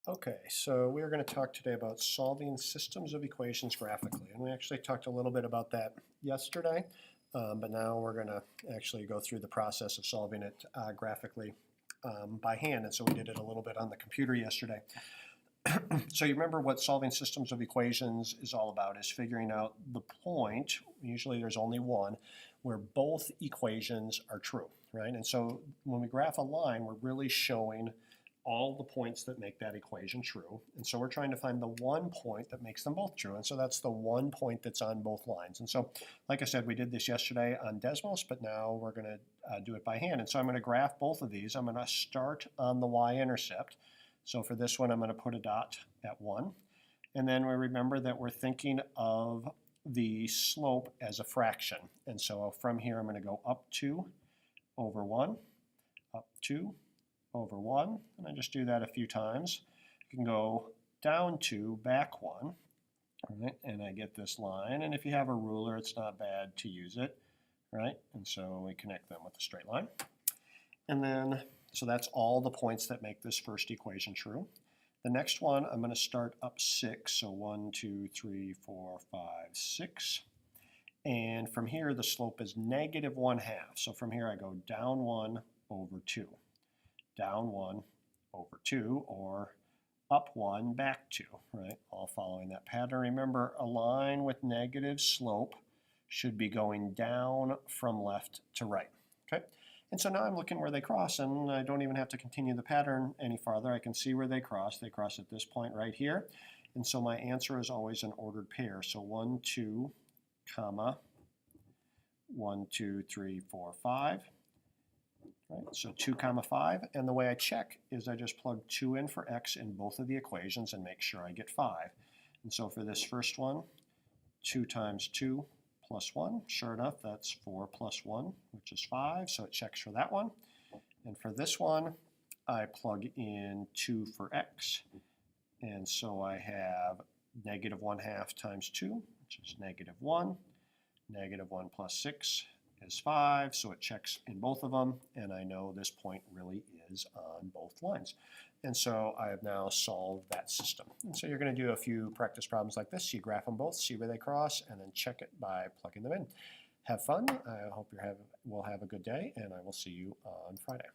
Okay, so we're going to talk today about solving systems of equations graphically. And we actually talked a little bit about that yesterday, but now we're going to actually go through the process of solving it graphically by hand. And so we did it a little bit on the computer yesterday. So you remember what solving systems of equations is all about, is figuring out the point, usually there's only one, where both equations are true, right? And so when we graph a line, we're really showing all the points that make that equation true. And so we're trying to find the one point that makes them both true. And so that's the one point that's on both lines. And so, like I said, we did this yesterday on Desmos, but now we're going to do it by hand. And so I'm going to graph both of these. I'm going to start on the y-intercept. So for this one, I'm going to put a dot at 1. And then we remember that we're thinking of the slope as a fraction. And so from here, I'm going to go up 2 over 1, up 2 over 1, and I just do that a few times. You can go down 2, back 1, right? And I get this line. And if you have a ruler, it's not bad to use it, right? And so we connect them with a straight line. And then, so that's all the points that make this first equation true. The next one, I'm going to start up 6, so 1, 2, 3, 4, 5, 6. And from here, the slope is negative 1/2. So from here, I go down 1 over 2. Down 1 over 2, or up 1, back 2, right? All following that pattern. Remember, a line with negative slope should be going down from left to right, okay? And so now I'm looking where they cross, and I don't even have to continue the pattern any farther. I can see where they cross. They cross at this point right here. And so my answer is always an ordered pair. So 1, 2, comma, 1, 2, 3, 4, 5. Right, so 2 comma 5, and the way I check is I just plug 2 in for x in both of the equations and make sure I get 5. And so for this first one, 2 times 2 plus 1, sure enough, that's 4 plus 1, which is 5, so it checks for that one. And for this one, I plug in 2 for x, and so I have negative 1/2 times 2, which is negative 1. Negative 1 plus 6 is 5, so it checks in both of them, and I know this point really is on both lines. And so I have now solved that system. And so you're going to do a few practice problems like this. You graph them both, see where they cross, and then check it by plugging them in. Have fun. I hope we'll have a good day, and I will see you on Friday.